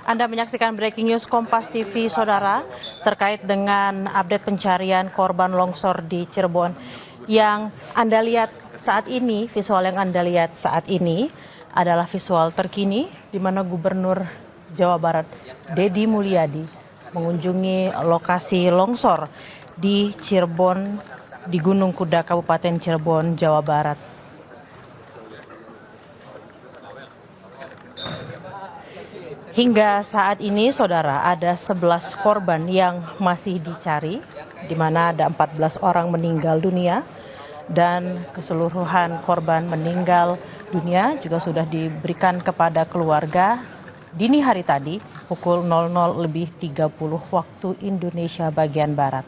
Anda menyaksikan Breaking News Kompas TV, Saudara, terkait dengan update pencarian korban longsor di Cirebon. Yang Anda lihat saat ini, visual yang Anda lihat saat ini adalah visual terkini di mana Gubernur Jawa Barat, Deddy Mulyadi, mengunjungi lokasi longsor di Cirebon, di Gunung Kuda, Kabupaten Cirebon, Jawa Barat. Hingga saat ini, Saudara, ada 11 korban yang masih dicari, di mana ada 14 orang meninggal dunia, dan keseluruhan korban meninggal dunia juga sudah diberikan kepada keluarga dini hari tadi, pukul 00.30 waktu Indonesia bagian Barat.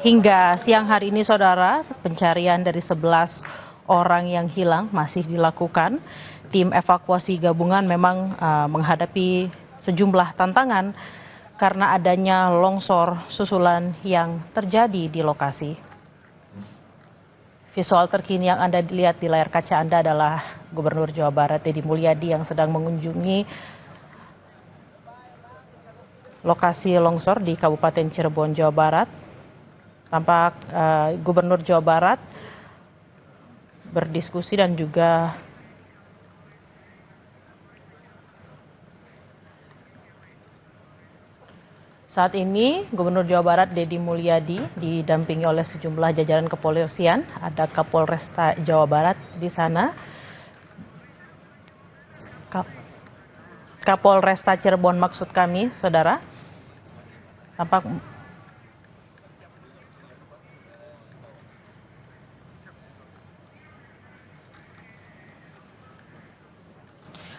Hingga siang hari ini, Saudara, pencarian dari 11 orang yang hilang masih dilakukan. Tim evakuasi gabungan memang menghadapi sejumlah tantangan karena adanya longsor susulan yang terjadi di lokasi. Visual terkini yang Anda lihat di layar kaca Anda adalah Gubernur Jawa Barat Deddy Mulyadi yang sedang mengunjungi lokasi longsor di Kabupaten Cirebon, Jawa Barat. Tampak Gubernur Jawa Barat berdiskusi dan juga saat ini Gubernur Jawa Barat Deddy Mulyadi didampingi oleh sejumlah jajaran kepolisian. Ada Kapolresta Jawa Barat di sana, Kapolresta Cirebon maksud kami, Saudara. Tampak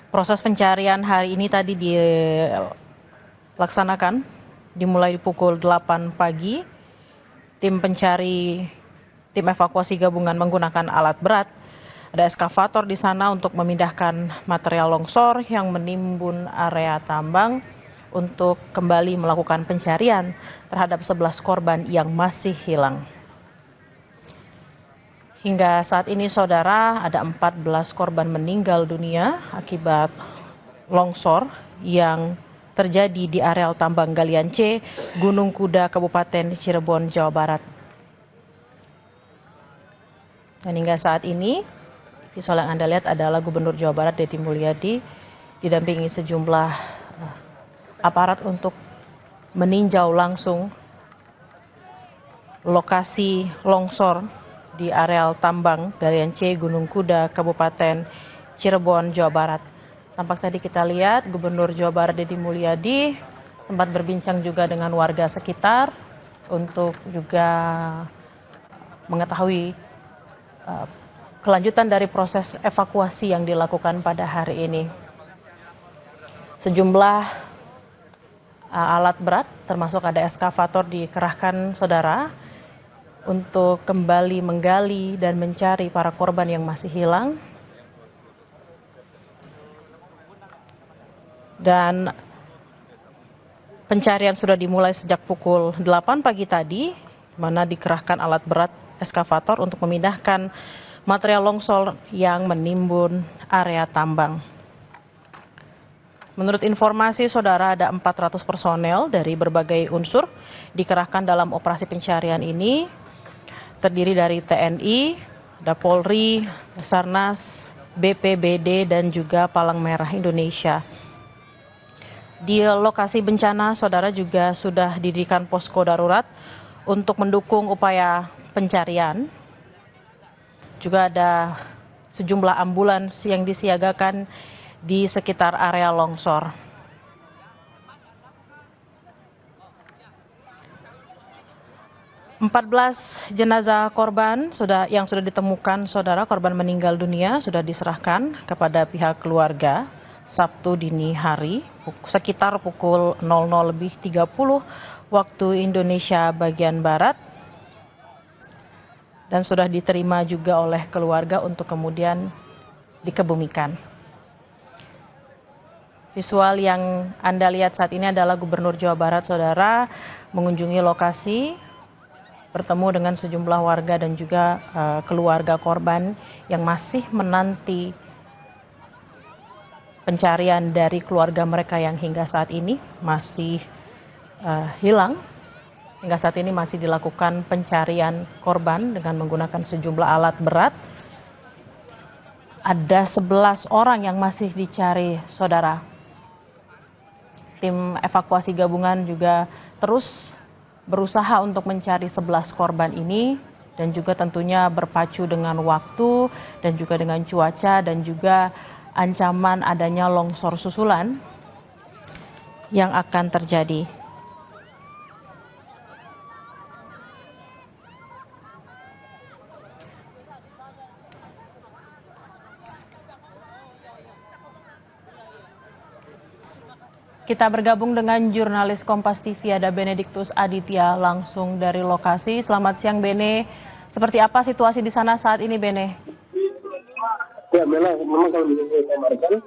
proses pencarian hari ini tadi dilaksanakan, dimulai pukul 8 pagi. Tim evakuasi gabungan menggunakan alat berat. Ada eskavator di sana untuk memindahkan material longsor yang menimbun area tambang untuk kembali melakukan pencarian terhadap 11 korban yang masih hilang. Hingga saat ini, Saudara, ada 14 korban meninggal dunia akibat longsor yang terjadi di areal tambang galian C, Gunung Kuda, Kabupaten Cirebon, Jawa Barat. Dan hingga saat ini, visual yang Anda lihat adalah Gubernur Jawa Barat Deddy Mulyadi didampingi sejumlah aparat untuk meninjau langsung lokasi longsor di areal tambang galian C, Gunung Kuda, Kabupaten Cirebon, Jawa Barat. Tampak tadi kita lihat Gubernur Jawa Barat Deddy Mulyadi sempat berbincang juga dengan warga sekitar untuk juga mengetahui kelanjutan dari proses evakuasi yang dilakukan pada hari ini. Sejumlah alat berat termasuk ada eskavator dikerahkan, Saudara, untuk kembali menggali dan mencari para korban yang masih hilang. Dan pencarian sudah dimulai sejak pukul 8 pagi tadi, mana dikerahkan alat berat eskavator untuk memindahkan material longsor yang menimbun area tambang. Menurut informasi, Saudara, ada 400 personel dari berbagai unsur dikerahkan dalam operasi pencarian ini. Terdiri dari TNI, ada Polri, Basarnas, BPBD, dan juga Palang Merah Indonesia. Di lokasi bencana, Saudara, juga sudah didirikan posko darurat untuk mendukung upaya pencarian. Juga ada sejumlah ambulans yang disiagakan di sekitar area longsor. 14 jenazah korban yang sudah ditemukan, Saudara, korban meninggal dunia sudah diserahkan kepada pihak keluarga Sabtu dini hari sekitar pukul 00.30 waktu Indonesia bagian Barat, dan sudah diterima juga oleh keluarga untuk kemudian dikebumikan. Visual yang Anda lihat saat ini adalah Gubernur Jawa Barat, Saudara, mengunjungi lokasi, bertemu dengan sejumlah warga dan juga keluarga korban yang masih menanti pencarian dari keluarga mereka yang hingga saat ini masih hilang. Hingga saat ini masih dilakukan pencarian korban dengan menggunakan sejumlah alat berat. Ada 11 orang yang masih dicari, Saudara. Tim evakuasi gabungan juga terus berusaha untuk mencari 11 korban ini dan juga tentunya berpacu dengan waktu dan juga dengan cuaca dan juga ancaman adanya longsor susulan yang akan terjadi. Kita bergabung dengan jurnalis Kompas TV, ada Benediktus Aditya langsung dari lokasi. Selamat siang, Bene. Seperti apa situasi di sana saat ini, Bene? Ya, Bella, memang kalau bisa saya gambarkan,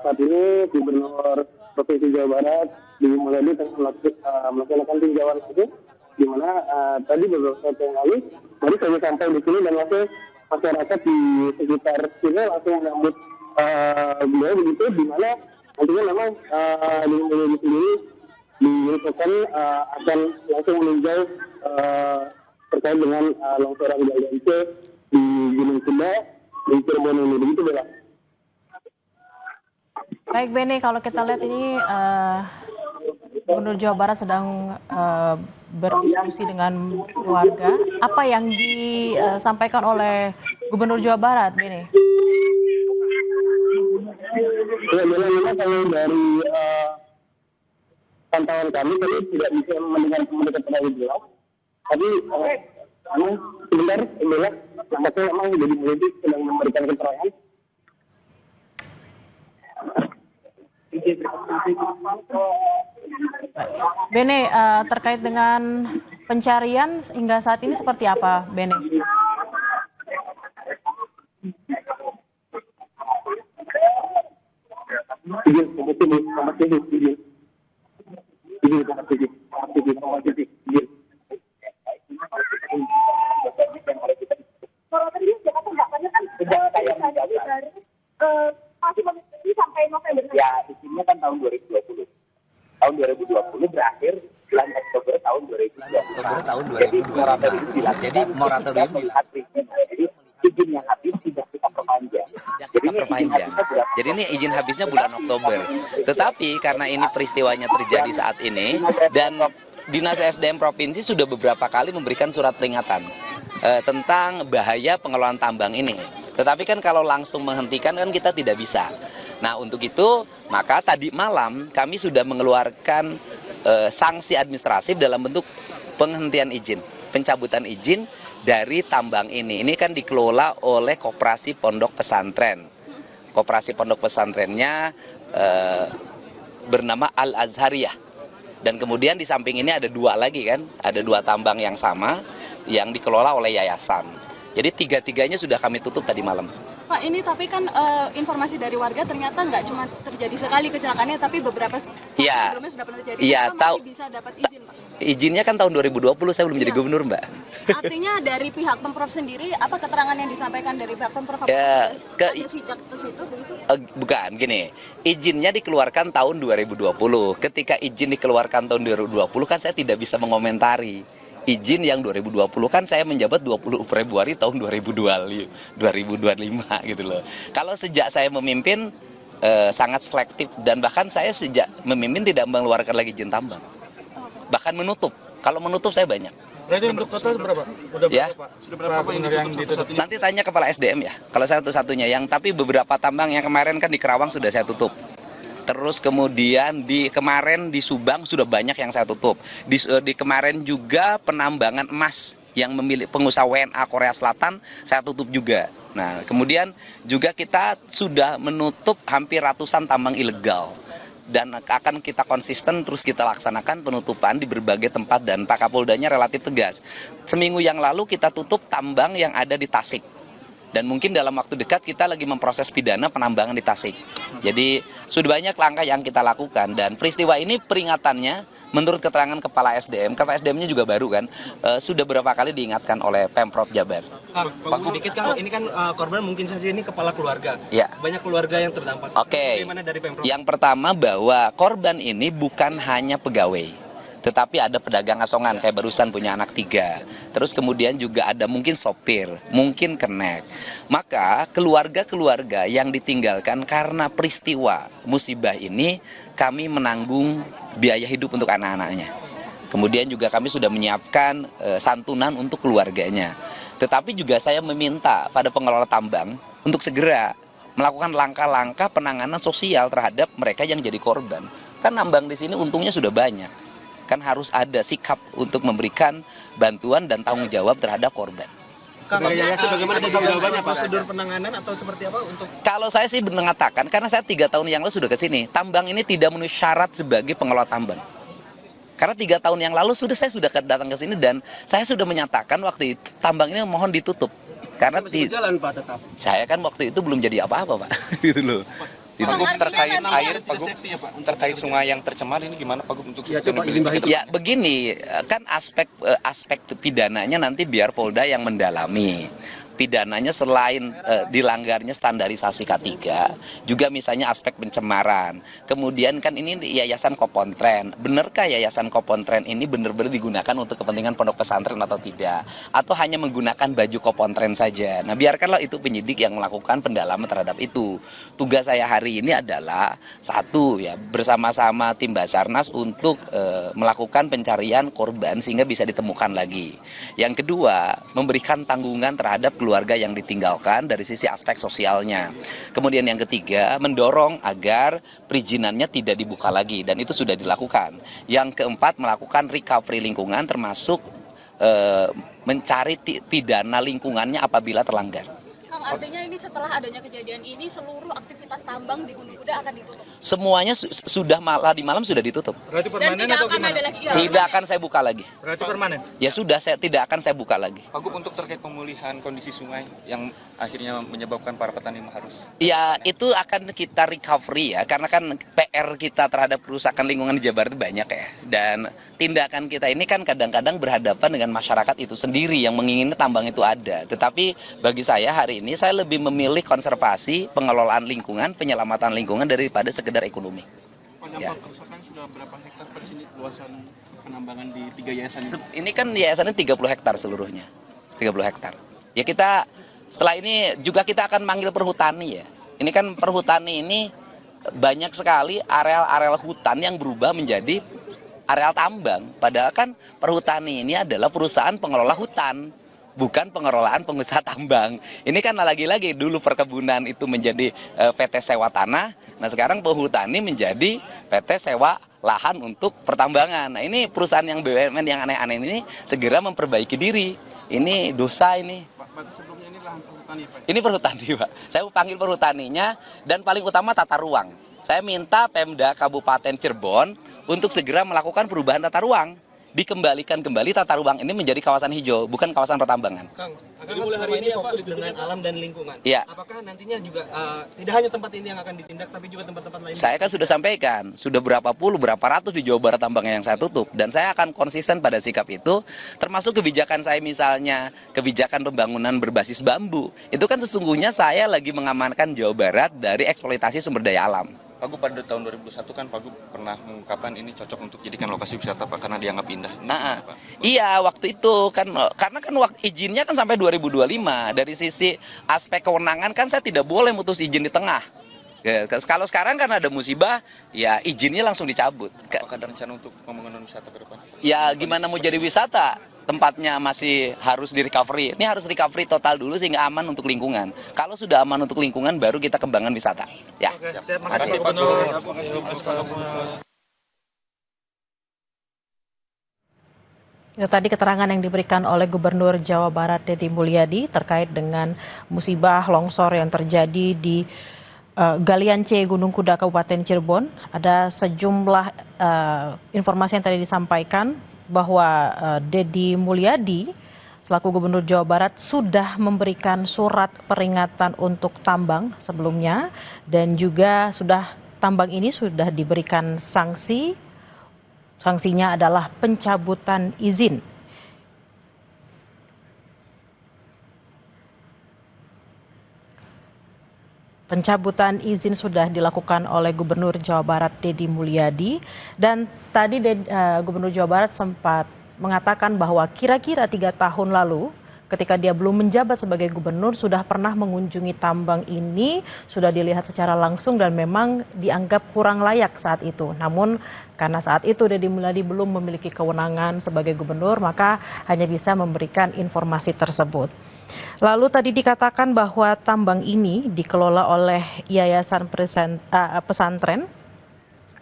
saat ini Gubernur Provinsi Jawa Barat di Mulyadi tengah melaksanakan tinjauan itu, di mana tadi beberapa saat yang lalu, baru saja sampai di sini dan langsung masyarakat di sekitar sini langsung menyambut beliau begitu, di mana nantinya memang di Mulyadi sendiri diinfokan akan langsung meninjau terkait dengan longsoran Galgance di Gunung Sunda di Cirebon ini, begitu Bella. Baik, Bene, kalau kita lihat ini Gubernur Jawa Barat sedang berdiskusi dengan warga. Apa yang disampaikan oleh Gubernur Jawa Barat, Bene? Ya, Bella, memang kalau dari pantauan kami tadi tidak bisa mendengar mereka terlalu jelas. Tapi memang sebentar, Bella, nampaknya memang jadi Mulyadi sedang memberikan keterangan. Bene, terkait dengan pencarian hingga saat ini seperti apa, Bene? Sampai November. Ya, izinnya kan tahun 2020. Tahun 2020 berakhir bulan Oktober tahun 2020. Jadi moratorium dilakukan. Jadi izin yang habis tidak kita perpanjang. Jadi ini izin habisnya bulan Oktober. Tetapi karena ini peristiwanya terjadi saat ini dan Dinas SDM Provinsi sudah beberapa kali memberikan surat peringatan tentang bahaya pengelolaan tambang ini. Tetapi kan kalau langsung menghentikan kan kita tidak bisa. Nah, untuk itu maka tadi malam kami sudah mengeluarkan sanksi administratif dalam bentuk penghentian izin, pencabutan izin dari tambang ini. Ini kan dikelola oleh Koperasi Pondok Pesantren. Koperasi Pondok Pesantrennya bernama Al-Azhariyah. Dan kemudian di samping ini ada dua lagi kan, ada dua tambang yang sama yang dikelola oleh yayasan. Jadi tiga-tiganya sudah kami tutup tadi malam. Pak, ini tapi kan informasi dari warga ternyata nggak cuma terjadi sekali kecelakaannya, tapi beberapa sebelumnya sudah pernah terjadi. Iya, tahu. Masih bisa dapat izin, Pak? Izinnya kan tahun 2020, saya belum jadi gubernur, Mbak. Artinya dari pihak Pemprov sendiri, apa keterangan yang disampaikan dari pihak Pemprov? Ada sejak ke situ begitu? Bukan, gini. Izinnya dikeluarkan tahun 2020. Ketika izin dikeluarkan tahun 2020 kan saya tidak bisa mengomentari. Izin yang 2020 kan saya menjabat 20 Februari tahun 2025 gitu loh. Kalau sejak saya memimpin sangat selektif dan bahkan saya sejak memimpin tidak mengeluarkan lagi izin tambang. Bahkan menutup. Kalau menutup saya banyak. Berarti untuk total berapa? Sudah ya. berapa yang ditutup? Nanti tanya kepala SDM ya. Kalau saya satu-satunya yang tapi beberapa tambang yang kemarin kan di Kerawang sudah saya tutup. Terus kemudian kemarin di Subang sudah banyak yang saya tutup. Di kemarin juga penambangan emas yang memilih pengusaha WNA Korea Selatan saya tutup juga. Nah, kemudian juga kita sudah menutup hampir ratusan tambang ilegal. Dan akan kita konsisten terus kita laksanakan penutupan di berbagai tempat dan Pak Kapoldanya relatif tegas. Seminggu yang lalu kita tutup tambang yang ada di Tasik. Dan mungkin dalam waktu dekat kita lagi memproses pidana penambangan di Tasik. Jadi sudah banyak langkah yang kita lakukan dan peristiwa ini peringatannya menurut keterangan Kepala SDM-nya juga baru kan, sudah berapa kali diingatkan oleh Pemprov Jabar. Pak, sedikit Kang, ini kan korban mungkin saja ini kepala keluarga. Ya. Banyak keluarga yang terdampak. Oke. Bagaimana dari Pemprov? Yang pertama bahwa korban ini bukan hanya pegawai. Tetapi ada pedagang asongan, kayak barusan punya anak 3. Terus kemudian juga ada mungkin sopir, mungkin kenek. Maka keluarga-keluarga yang ditinggalkan karena peristiwa musibah ini, kami menanggung biaya hidup untuk anak-anaknya. Kemudian juga kami sudah menyiapkan santunan untuk keluarganya. Tetapi juga saya meminta pada pengelola tambang untuk segera melakukan langkah-langkah penanganan sosial terhadap mereka yang jadi korban. Kan nambang di sini untungnya sudah banyak. Kan harus ada sikap untuk memberikan bantuan dan tanggung jawab terhadap korban. Kang, bagaimana jawabannya prosedur penanganan atau seperti apa untuk? Kalau saya sih mengatakan, karena saya 3 tahun yang lalu sudah ke sini, tambang ini tidak memenuhi syarat sebagai pengelola tambang. Karena 3 tahun yang lalu saya sudah datang ke sini dan saya sudah menyatakan waktu itu tambang ini mohon ditutup. Karena berjalan Pak tetap. Saya kan waktu itu belum jadi apa-apa Pak, gitu loh. Pak Gub, terkait air, Pak Gub, terkait sungai yang tercemar ini gimana Pak Gub untuk Ya begini, kan aspek pidananya nanti biar Polda yang mendalami. Pidananya selain dilanggarnya standarisasi K3, juga misalnya aspek pencemaran. Kemudian kan ini Yayasan Kopontren. Benarkah Yayasan Kopontren ini benar-benar digunakan untuk kepentingan pondok pesantren atau tidak? Atau hanya menggunakan baju Kopontren saja? Nah, biarkanlah itu penyidik yang melakukan pendalaman terhadap itu. Tugas saya hari ini adalah satu ya, bersama-sama tim Basarnas untuk melakukan pencarian korban sehingga bisa ditemukan lagi. Yang kedua, memberikan tanggungan terhadap keluarga yang ditinggalkan dari sisi aspek sosialnya. Kemudian yang ketiga, mendorong agar perizinannya tidak dibuka lagi dan itu sudah dilakukan. Yang keempat, melakukan recovery lingkungan termasuk mencari pidana lingkungannya apabila terlanggar. Kang, artinya ini setelah adanya kejadian ini seluruh aktivitas tambang di Gunung Kuda akan ditutup? Semuanya sudah di malam sudah ditutup. Berarti Dan permanen tidak atau akan gimana? ada lagi? Tidak akan saya buka lagi. Berarti permanen? Ya sudah, saya tidak akan saya buka lagi. Pak Gub, untuk terkait pemulihan kondisi sungai yang akhirnya menyebabkan para petani harus... Ya itu akan kita recovery ya, karena kan PR kita terhadap kerusakan lingkungan di Jabar itu banyak ya. Dan tindakan kita ini kan kadang-kadang berhadapan dengan masyarakat itu sendiri yang menginginkan tambang itu ada. Tetapi bagi saya hari ini saya lebih memilih konservasi, pengelolaan lingkungan, penyelamatan lingkungan daripada sekedar ekonomi. Dampak kerusakan sudah berapa hektar per sini luasan penambangan di 3 yayasan? Ini kan yayasannya 30 hektar seluruhnya. 30 hektar. Ya kita setelah ini juga kita akan manggil perhutani ya. Ini kan perhutani ini banyak sekali areal-areal hutan yang berubah menjadi areal tambang. Padahal kan perhutani ini adalah perusahaan pengelola hutan, bukan pengelolaan pengusaha tambang. Ini kan lagi-lagi dulu perkebunan itu menjadi PT sewa tanah, nah sekarang perhutani menjadi PT sewa lahan untuk pertambangan. Nah ini perusahaan yang BUMN yang aneh-aneh ini segera memperbaiki diri. Ini dosa ini. Berarti sebelumnya ini lahan perhutani Pak? Ini perhutani Pak. Saya panggil perhutaninya dan paling utama tata ruang. Saya minta Pemda Kabupaten Cirebon untuk segera melakukan perubahan tata ruang. Dikembalikan kembali tata ruang ini menjadi kawasan hijau, bukan kawasan pertambangan. Kang, selama ini fokus dengan alam dan lingkungan. Iya. Apakah nantinya juga tidak hanya tempat ini yang akan ditindak, tapi juga tempat-tempat lain? Saya kan sudah sampaikan, sudah berapa ratus di Jawa Barat tambangnya yang saya tutup. Dan saya akan konsisten pada sikap itu, termasuk kebijakan saya misalnya, kebijakan pembangunan berbasis bambu. Itu kan sesungguhnya saya lagi mengamankan Jawa Barat dari eksploitasi sumber daya alam. Pak Gub, pada tahun 2021 kan Pak Gub pernah mengungkapkan ini cocok untuk jadikan lokasi wisata Pak karena dianggap indah. Iya, waktu itu kan karena kan waktu izinnya kan sampai 2025. Dari sisi aspek kewenangan kan saya tidak boleh mutus izin di tengah. Ya, kalau sekarang kan ada musibah, ya izinnya langsung dicabut. Apakah ada rencana untuk pembangunan wisata ke depan? Ya gimana mau jadi wisata? Tempatnya masih harus di recovery. Ini harus recovery total dulu sehingga aman untuk lingkungan. Kalau sudah aman untuk lingkungan baru kita kembangkan wisata. Ya. Oke, siap. Makasih Pak Gubernur. Ya, tadi keterangan yang diberikan oleh Gubernur Jawa Barat Deddy Mulyadi terkait dengan musibah longsor yang terjadi di Galian C Gunung Kuda Kabupaten Cirebon. Ada sejumlah informasi yang tadi disampaikan bahwa Deddy Mulyadi selaku Gubernur Jawa Barat sudah memberikan surat peringatan untuk tambang sebelumnya dan juga tambang ini sudah diberikan sanksi. Sanksinya adalah pencabutan izin. Pencabutan izin sudah dilakukan oleh Gubernur Jawa Barat Deddy Mulyadi, dan tadi Gubernur Jawa Barat sempat mengatakan bahwa kira-kira 3 tahun lalu ketika dia belum menjabat sebagai gubernur sudah pernah mengunjungi tambang ini, sudah dilihat secara langsung dan memang dianggap kurang layak saat itu. Namun karena saat itu Deddy Mulyadi belum memiliki kewenangan sebagai gubernur, maka hanya bisa memberikan informasi tersebut. Lalu tadi dikatakan bahwa tambang ini dikelola oleh Yayasan Pesantren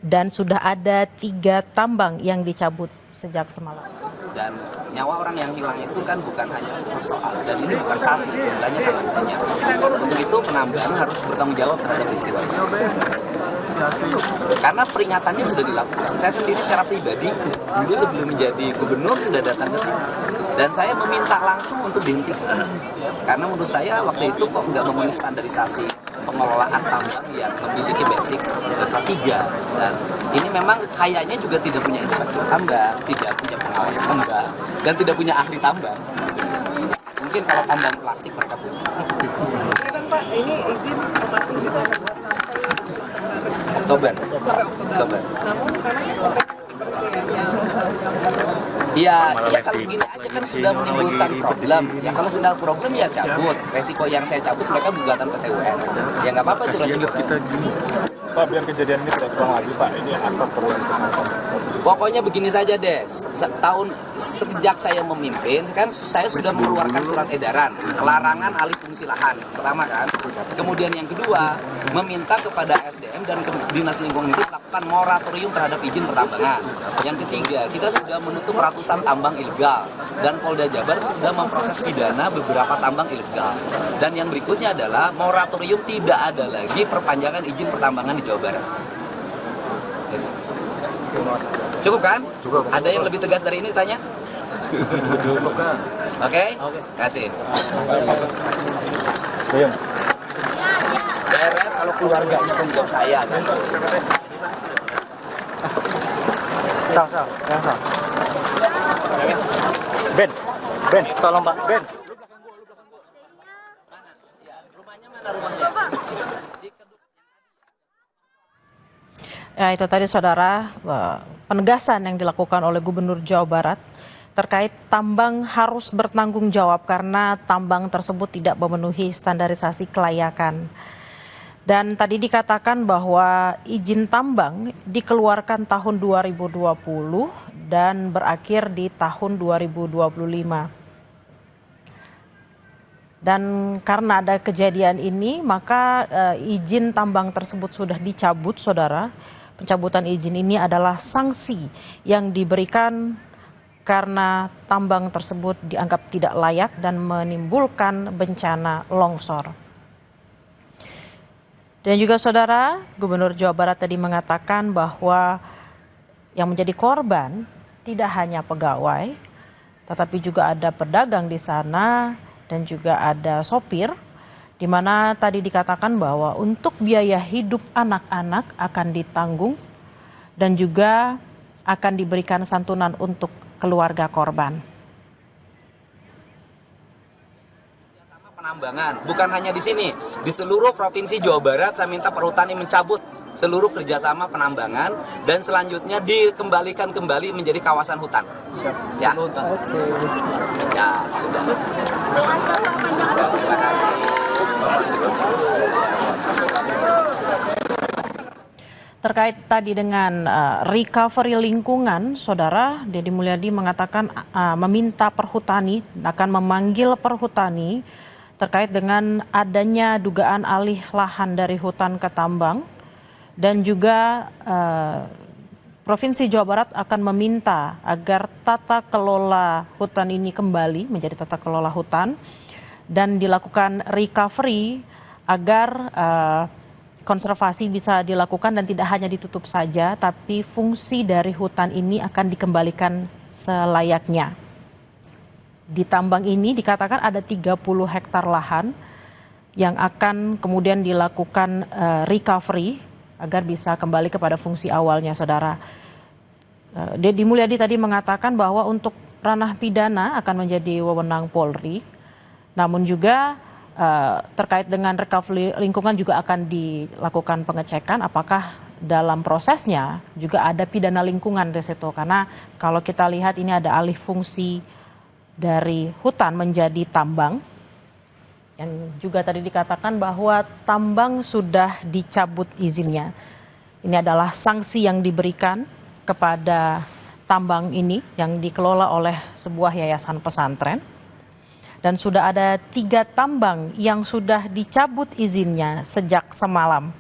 dan sudah ada 3 tambang yang dicabut sejak semalam. Dan nyawa orang yang hilang itu kan bukan hanya persoalan, dan ini bukan satu, jumlahnya sangat banyak. Untuk itu penambang harus bertanggung jawab terhadap peristiwa ini. Karena peringatannya sudah dilakukan. Saya sendiri secara pribadi dulu sebelum menjadi gubernur sudah datang ke sini. Dan saya meminta langsung untuk dihentikan. Karena menurut saya waktu itu kok nggak memenuhi standarisasi pengelolaan tambang yang memiliki basic K3. Dan ini memang kayaknya juga tidak punya inspektur tambang, tidak punya pengawas tambang, dan tidak punya ahli tambang. Mungkin kalau tambang plastik mereka punya. Pak, ini izin masih kita Oktober. Namun karena sampai Ya kalau begini aja kan sudah menimbulkan problem. Ya kalau sudah problem ya cabut. Resiko yang saya cabut mereka gugatan PT UN. Ya nggak apa-apa itu resiko. Pak, biar kejadian ini tidak terulang lagi, Pak. Ini apa perlu Pokoknya begini saja deh. Sejak saya memimpin, kan saya sudah mengeluarkan surat edaran larangan alih fungsi lahan. Pertama kan. Kemudian yang kedua, meminta kepada SDM dan Dinas Lingkungan Hidup melakukan moratorium terhadap izin pertambangan. Yang ketiga, kita sudah menutup ratusan tambang ilegal dan Polda Jabar sudah memproses pidana beberapa tambang ilegal. Dan yang berikutnya adalah moratorium tidak ada lagi perpanjangan izin pertambangan di Jawa Barat. Cukup kan? Cukup. Ada yang lebih tegas dari ini tanya? Oke? Kasih. Beres kalau keluarganya penjawab saya kan? Ben, tolong Pak, Ben. Rumahnya mana rumahnya? Ya, itu tadi saudara penegasan yang dilakukan oleh Gubernur Jawa Barat terkait tambang harus bertanggung jawab karena tambang tersebut tidak memenuhi standarisasi kelayakan. Dan tadi dikatakan bahwa izin tambang dikeluarkan tahun 2020 dan berakhir di tahun 2025. Dan karena ada kejadian ini, maka izin tambang tersebut sudah dicabut, saudara. Pencabutan izin ini adalah sanksi yang diberikan karena tambang tersebut dianggap tidak layak dan menimbulkan bencana longsor. Dan juga saudara, Gubernur Jawa Barat tadi mengatakan bahwa yang menjadi korban tidak hanya pegawai, tetapi juga ada pedagang di sana dan juga ada sopir, di mana tadi dikatakan bahwa untuk biaya hidup anak-anak akan ditanggung dan juga akan diberikan santunan untuk keluarga korban. Penambangan, bukan hanya di sini, di seluruh provinsi Jawa Barat saya minta Perhutani mencabut seluruh kerjasama penambangan dan selanjutnya dikembalikan kembali menjadi kawasan hutan. Ya, ya sudah. Ya, terima kasih. Terkait tadi dengan recovery lingkungan, saudara, Deddy Mulyadi mengatakan meminta Perhutani akan memanggil Perhutani terkait dengan adanya dugaan alih lahan dari hutan ke tambang dan juga Provinsi Jawa Barat akan meminta agar tata kelola hutan ini kembali menjadi tata kelola hutan dan dilakukan recovery agar konservasi bisa dilakukan dan tidak hanya ditutup saja, tapi fungsi dari hutan ini akan dikembalikan selayaknya. di tambang ini dikatakan ada 30 hektar lahan yang akan kemudian dilakukan recovery agar bisa kembali kepada fungsi awalnya, Saudara. Deddy Mulyadi tadi mengatakan bahwa untuk ranah pidana akan menjadi wewenang Polri, namun juga terkait dengan recovery lingkungan juga akan dilakukan pengecekan apakah dalam prosesnya juga ada pidana lingkungan di situ. Karena kalau kita lihat ini ada alih fungsi dari hutan menjadi tambang. Yang juga tadi dikatakan bahwa tambang sudah dicabut izinnya. Ini adalah sanksi yang diberikan kepada tambang ini yang dikelola oleh sebuah yayasan pesantren. Dan sudah ada 3 tambang yang sudah dicabut izinnya sejak semalam.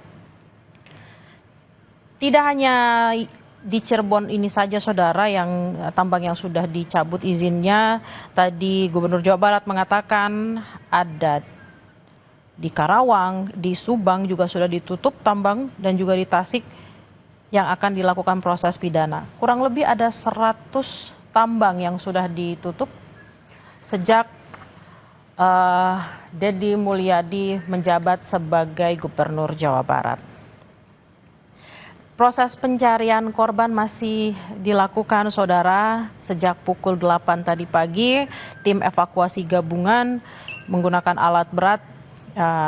Tidak hanya di Cirebon ini saja, Saudara, yang tambang yang sudah dicabut izinnya. Tadi Gubernur Jawa Barat mengatakan ada di Karawang, di Subang juga sudah ditutup tambang, dan juga di Tasik yang akan dilakukan proses pidana. Kurang lebih ada 100 tambang yang sudah ditutup sejak Deddy Mulyadi menjabat sebagai Gubernur Jawa Barat. Proses pencarian korban masih dilakukan, Saudara. Sejak pukul 8 tadi pagi, tim evakuasi gabungan menggunakan alat berat,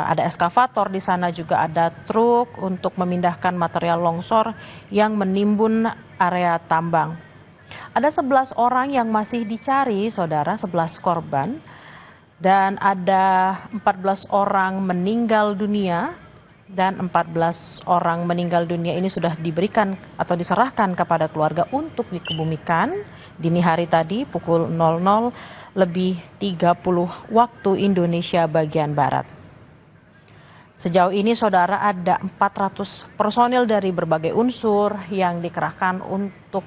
ada eskavator di sana, juga ada truk untuk memindahkan material longsor yang menimbun area tambang. Ada 11 orang yang masih dicari, Saudara, 11 korban, dan ada 14 orang meninggal dunia. Dan 14 orang meninggal dunia ini sudah diberikan atau diserahkan kepada keluarga untuk dikebumikan dini hari tadi pukul 00:30 waktu Indonesia bagian Barat. Sejauh ini, Saudara, ada 400 personil dari berbagai unsur yang dikerahkan untuk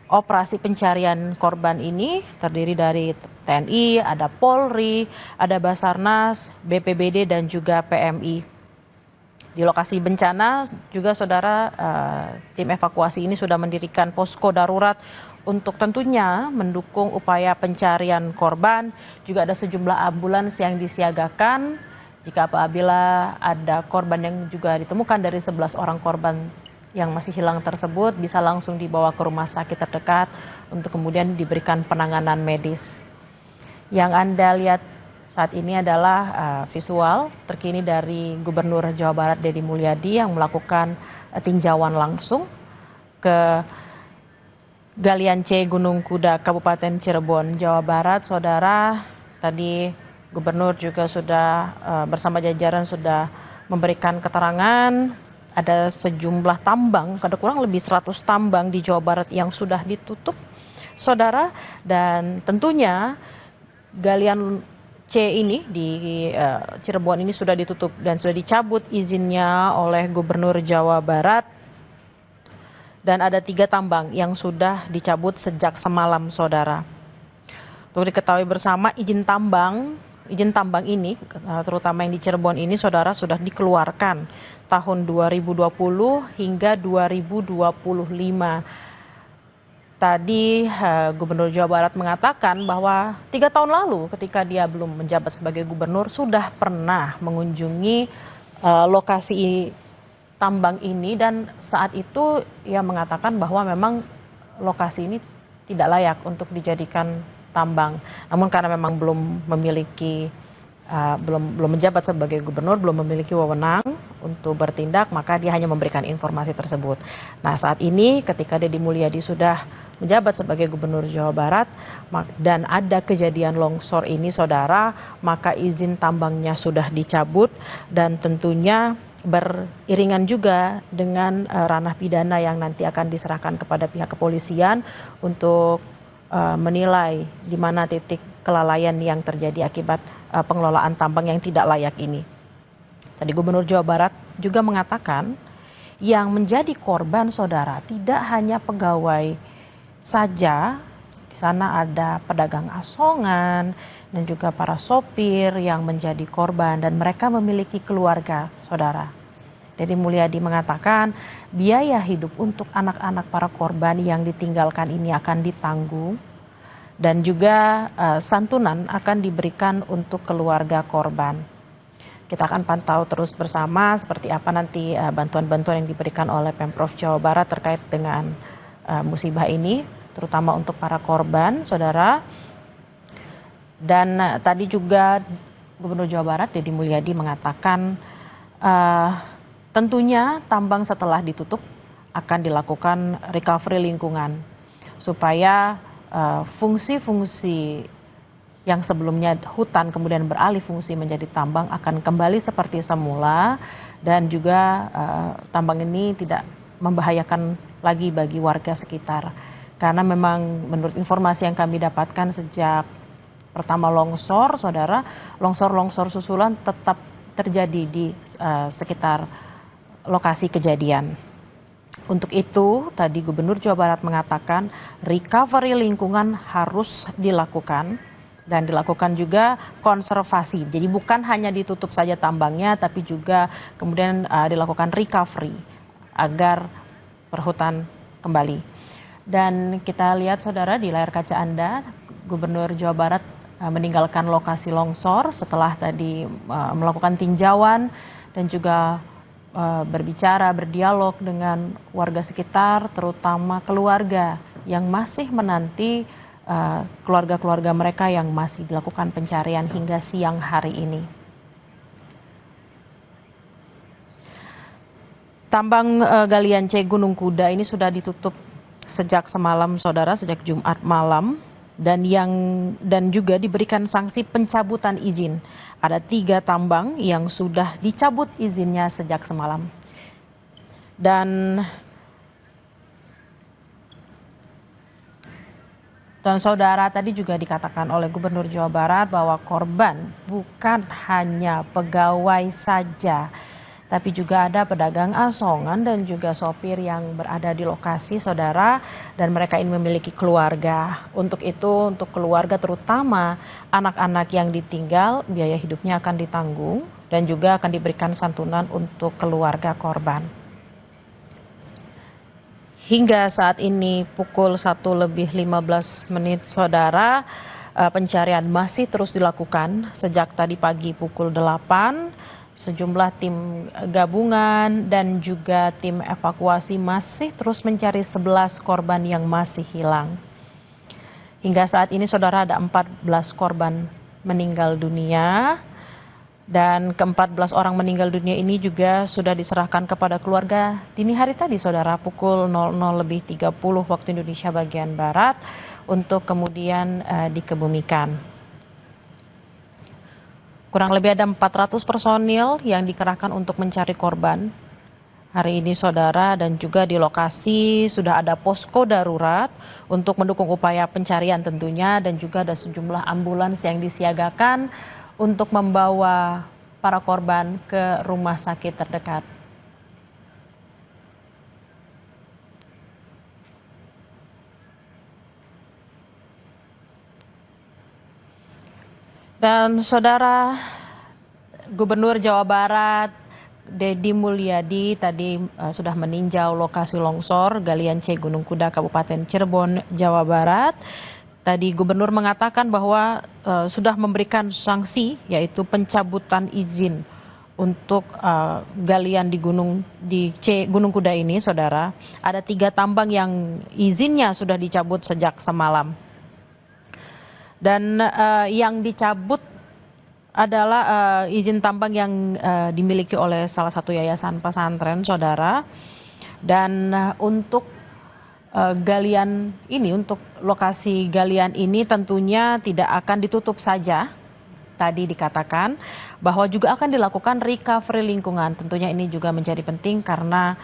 operasi pencarian korban ini, terdiri dari TNI, ada Polri, ada Basarnas, BPBD, dan juga PMI. Di lokasi bencana juga, Saudara, tim evakuasi ini sudah mendirikan posko darurat untuk tentunya mendukung upaya pencarian korban. Juga ada sejumlah ambulans yang disiagakan jika apabila ada korban yang juga ditemukan dari 11 orang korban yang masih hilang tersebut bisa langsung dibawa ke rumah sakit terdekat untuk kemudian diberikan penanganan medis. Yang Anda lihat saat ini adalah visual terkini dari Gubernur Jawa Barat Deddy Mulyadi yang melakukan tinjauan langsung ke Galian C Gunung Kuda Kabupaten Cirebon, Jawa Barat. Saudara, tadi Gubernur juga sudah bersama jajaran sudah memberikan keterangan ada sejumlah tambang, ada kurang lebih 100 tambang di Jawa Barat yang sudah ditutup, Saudara, dan tentunya Galian C ini di Cirebon ini sudah ditutup dan sudah dicabut izinnya oleh Gubernur Jawa Barat. Dan ada 3 tambang yang sudah dicabut sejak semalam, Saudara. Untuk diketahui bersama, izin tambang ini, terutama yang di Cirebon ini, Saudara, sudah dikeluarkan tahun 2020 hingga 2025. Tadi Gubernur Jawa Barat mengatakan bahwa 3 tahun lalu ketika dia belum menjabat sebagai gubernur sudah pernah mengunjungi lokasi tambang ini, dan saat itu ia mengatakan bahwa memang lokasi ini tidak layak untuk dijadikan tambang. Namun karena memang belum memiliki belum menjabat sebagai gubernur, belum memiliki wewenang untuk bertindak, maka dia hanya memberikan informasi tersebut. Nah, saat ini ketika Deddy Mulyadi sudah menjabat sebagai Gubernur Jawa Barat dan ada kejadian longsor ini, Saudara, maka izin tambangnya sudah dicabut dan tentunya beriringan juga dengan ranah pidana yang nanti akan diserahkan kepada pihak kepolisian untuk menilai di mana titik kelalaian yang terjadi akibat pengelolaan tambang yang tidak layak ini. Tadi Gubernur Jawa Barat juga mengatakan yang menjadi korban, Saudara, tidak hanya pegawai saja. Di sana ada pedagang asongan dan juga para sopir yang menjadi korban dan mereka memiliki keluarga, Saudara. Deddy Mulyadi mengatakan biaya hidup untuk anak-anak para korban yang ditinggalkan ini akan ditanggung dan juga santunan akan diberikan untuk keluarga korban. Kita akan pantau terus bersama seperti apa nanti bantuan-bantuan yang diberikan oleh Pemprov Jawa Barat terkait dengan musibah ini, terutama untuk para korban, saudara. Dan tadi juga Gubernur Jawa Barat Deddy Mulyadi mengatakan tentunya tambang setelah ditutup akan dilakukan recovery lingkungan supaya fungsi-fungsi yang sebelumnya hutan kemudian beralih fungsi menjadi tambang akan kembali seperti semula, dan juga tambang ini tidak membahayakan lagi bagi warga sekitar. Karena memang menurut informasi yang kami dapatkan sejak pertama longsor, saudara, longsor-longsor susulan tetap terjadi di sekitar lokasi kejadian. Untuk itu, tadi Gubernur Jawa Barat mengatakan recovery lingkungan harus dilakukan dan dilakukan juga konservasi. Jadi bukan hanya ditutup saja tambangnya, tapi juga kemudian dilakukan recovery agar perhutan kembali. Dan kita lihat saudara di layar kaca Anda, Gubernur Jawa Barat meninggalkan lokasi longsor setelah tadi melakukan tinjauan dan juga berbicara, berdialog dengan warga sekitar, terutama keluarga yang masih menanti keluarga-keluarga mereka yang masih dilakukan pencarian hingga siang hari ini. Tambang galian C Gunung Kuda ini sudah ditutup sejak semalam, saudara, sejak Jumat malam, dan juga diberikan sanksi pencabutan izin. Ada 3 tambang yang sudah dicabut izinnya sejak semalam. Dan saudara, tadi juga dikatakan oleh Gubernur Jawa Barat bahwa korban bukan hanya pegawai saja, tapi juga ada pedagang asongan dan juga sopir yang berada di lokasi, saudara, dan mereka ini memiliki keluarga. Untuk itu, untuk keluarga terutama anak-anak yang ditinggal, biaya hidupnya akan ditanggung dan juga akan diberikan santunan untuk keluarga korban. Hingga saat ini pukul 1:15, saudara, pencarian masih terus dilakukan sejak tadi pagi pukul 8. Sejumlah tim gabungan dan juga tim evakuasi masih terus mencari 11 korban yang masih hilang. Hingga saat ini saudara ada 14 korban meninggal dunia. Dan ke-14 orang meninggal dunia ini juga sudah diserahkan kepada keluarga dini hari tadi, saudara, pukul 00:30 waktu Indonesia bagian Barat untuk kemudian dikebumikan. Kurang lebih ada 400 personil yang dikerahkan untuk mencari korban hari ini, saudara, dan juga di lokasi sudah ada posko darurat untuk mendukung upaya pencarian tentunya, dan juga ada sejumlah ambulans yang disiagakan untuk membawa para korban ke rumah sakit terdekat. Dan saudara, Gubernur Jawa Barat Deddy Mulyadi tadi sudah meninjau lokasi longsor galian C Gunung Kuda Kabupaten Cirebon, Jawa Barat. Tadi Gubernur mengatakan bahwa sudah memberikan sanksi, yaitu pencabutan izin untuk galian di C Gunung Kuda ini, saudara. Ada 3 tambang yang izinnya sudah dicabut sejak semalam. Dan yang dicabut adalah izin tambang yang dimiliki oleh salah satu yayasan pesantren, saudara. Dan untuk galian ini, untuk lokasi galian ini tentunya tidak akan ditutup saja. Tadi dikatakan bahwa juga akan dilakukan recovery lingkungan. Tentunya ini juga menjadi penting karena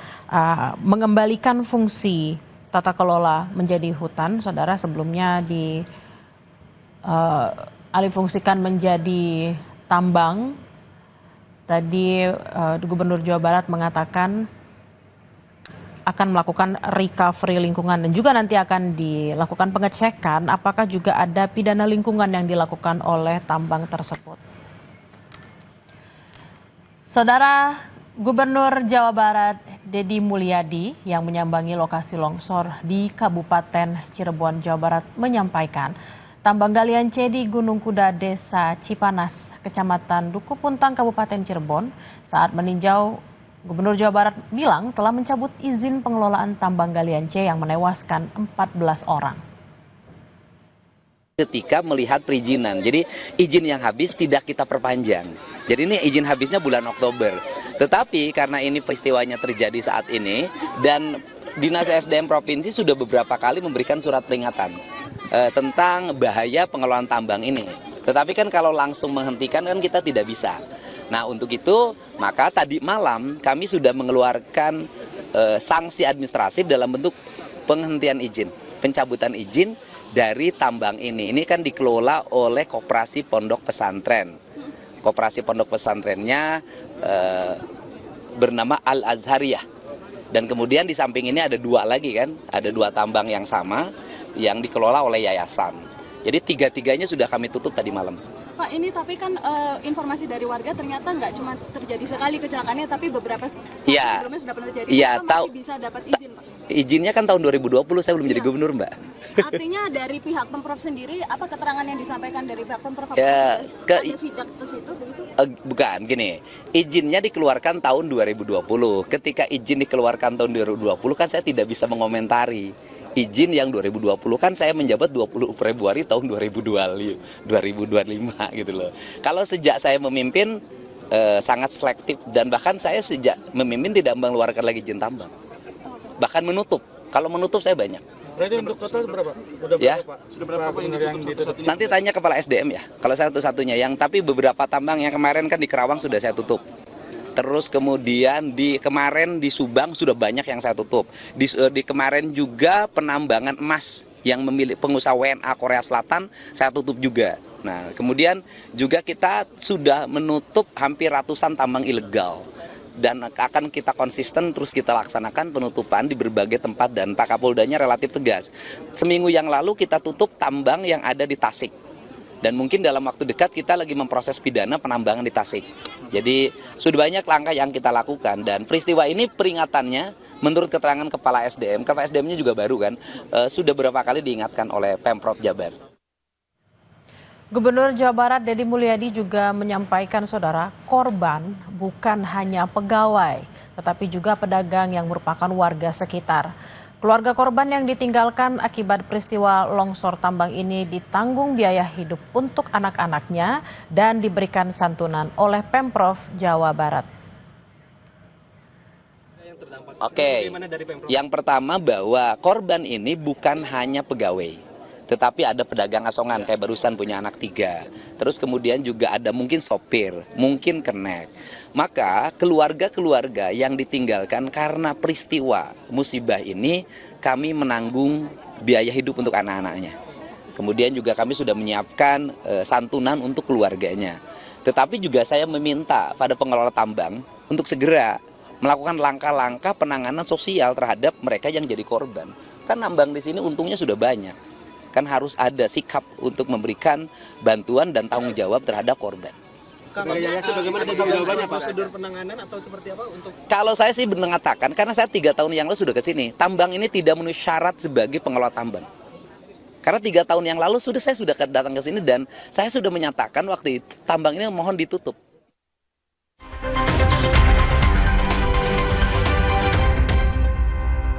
mengembalikan fungsi tata kelola menjadi hutan, saudara, sebelumnya alihfungsikan menjadi tambang. Tadi Gubernur Jawa Barat mengatakan akan melakukan recovery lingkungan dan juga nanti akan dilakukan pengecekan apakah juga ada pidana lingkungan yang dilakukan oleh tambang tersebut. Saudara, Gubernur Jawa Barat Deddy Mulyadi yang menyambangi lokasi longsor di Kabupaten Cirebon, Jawa Barat menyampaikan tambang galian C di Gunung Kuda, Desa Cipanas, Kecamatan Duku Puntang, Kabupaten Cirebon. Saat meninjau, Gubernur Jawa Barat bilang telah mencabut izin pengelolaan tambang galian C yang menewaskan 14 orang. Ketika melihat perizinan, jadi izin yang habis tidak kita perpanjang. Jadi ini izin habisnya bulan Oktober. Tetapi karena ini peristiwanya terjadi saat ini dan Dinas SDM Provinsi sudah beberapa kali memberikan surat peringatan tentang bahaya pengelolaan tambang ini. Tetapi kan kalau langsung menghentikan kan kita tidak bisa. Nah untuk itu maka tadi malam kami sudah mengeluarkan sanksi administratif dalam bentuk penghentian izin, pencabutan izin dari tambang ini. Ini kan dikelola oleh Koperasi Pondok Pesantren. Koperasi Pondok Pesantrennya bernama Al-Azhariyah. Dan kemudian di samping ini ada dua lagi kan, ada dua tambang yang sama yang dikelola oleh yayasan. Jadi tiga-tiganya sudah kami tutup tadi malam. Pak, ini tapi kan informasi dari warga ternyata nggak cuma terjadi sekali kecelakaannya, tapi beberapa sebelumnya sudah pernah terjadi. Iya, masih bisa dapat izin, Pak? Izinnya kan tahun 2020, saya belum jadi gubernur, Mbak. Artinya dari pihak Pemprov sendiri, apa keterangan yang disampaikan dari pihak Pemprov? Ya, ada sidak ke situ begitu? Bukan, gini, izinnya dikeluarkan tahun 2020. Ketika izin dikeluarkan tahun 2020 kan saya tidak bisa mengomentari. Izin yang 2020 kan saya menjabat 20 Februari tahun 2025 gitu loh. Kalau sejak saya memimpin sangat selektif dan bahkan saya sejak memimpin tidak mengeluarkan lagi izin tambang. Bahkan menutup. Kalau menutup saya banyak. Berarti untuk total berapa? Sudah ya? berapa yang ditutup? Nanti tanya kepala SDM ya. Kalau saya satu-satunya yang tapi beberapa tambang yang kemarin kan di Kerawang sudah saya tutup. Terus kemudian kemarin di Subang sudah banyak yang saya tutup. Di kemarin juga penambangan emas yang memiliki pengusaha WNA Korea Selatan saya tutup juga. Nah, kemudian juga kita sudah menutup hampir ratusan tambang ilegal. Dan akan kita konsisten terus kita laksanakan penutupan di berbagai tempat dan Pak Kapoldanya relatif tegas. Seminggu yang lalu kita tutup tambang yang ada di Tasik. Dan mungkin dalam waktu dekat kita lagi memproses pidana penambangan di Tasik. Jadi sudah banyak langkah yang kita lakukan dan peristiwa ini peringatannya menurut keterangan Kepala SDM-nya juga baru kan, sudah beberapa kali diingatkan oleh Pemprov Jabar. Gubernur Jawa Barat Deddy Mulyadi juga menyampaikan saudara, korban bukan hanya pegawai, tetapi juga pedagang yang merupakan warga sekitar. Keluarga korban yang ditinggalkan akibat peristiwa longsor tambang ini ditanggung biaya hidup untuk anak-anaknya dan diberikan santunan oleh Pemprov Jawa Barat. Oke, yang pertama bahwa korban ini bukan hanya pegawai, tetapi ada pedagang asongan kayak barusan punya anak 3. Terus kemudian juga ada mungkin sopir, mungkin kenek. Maka keluarga-keluarga yang ditinggalkan karena peristiwa musibah ini kami menanggung biaya hidup untuk anak-anaknya. Kemudian juga kami sudah menyiapkan santunan untuk keluarganya. Tetapi juga saya meminta pada pengelola tambang untuk segera melakukan langkah-langkah penanganan sosial terhadap mereka yang jadi korban. Kan tambang di sini untungnya sudah banyak. Kan harus ada sikap untuk memberikan bantuan dan tanggung jawab terhadap korban. Bagaimana jawabannya prosedur penanganan atau seperti apa untuk? Kalau saya sih mengatakan, karena saya 3 tahun yang lalu sudah ke sini, tambang ini tidak memenuhi syarat sebagai pengelola tambang. Karena 3 tahun yang lalu saya sudah datang ke sini dan saya sudah menyatakan waktu itu tambang ini mohon ditutup.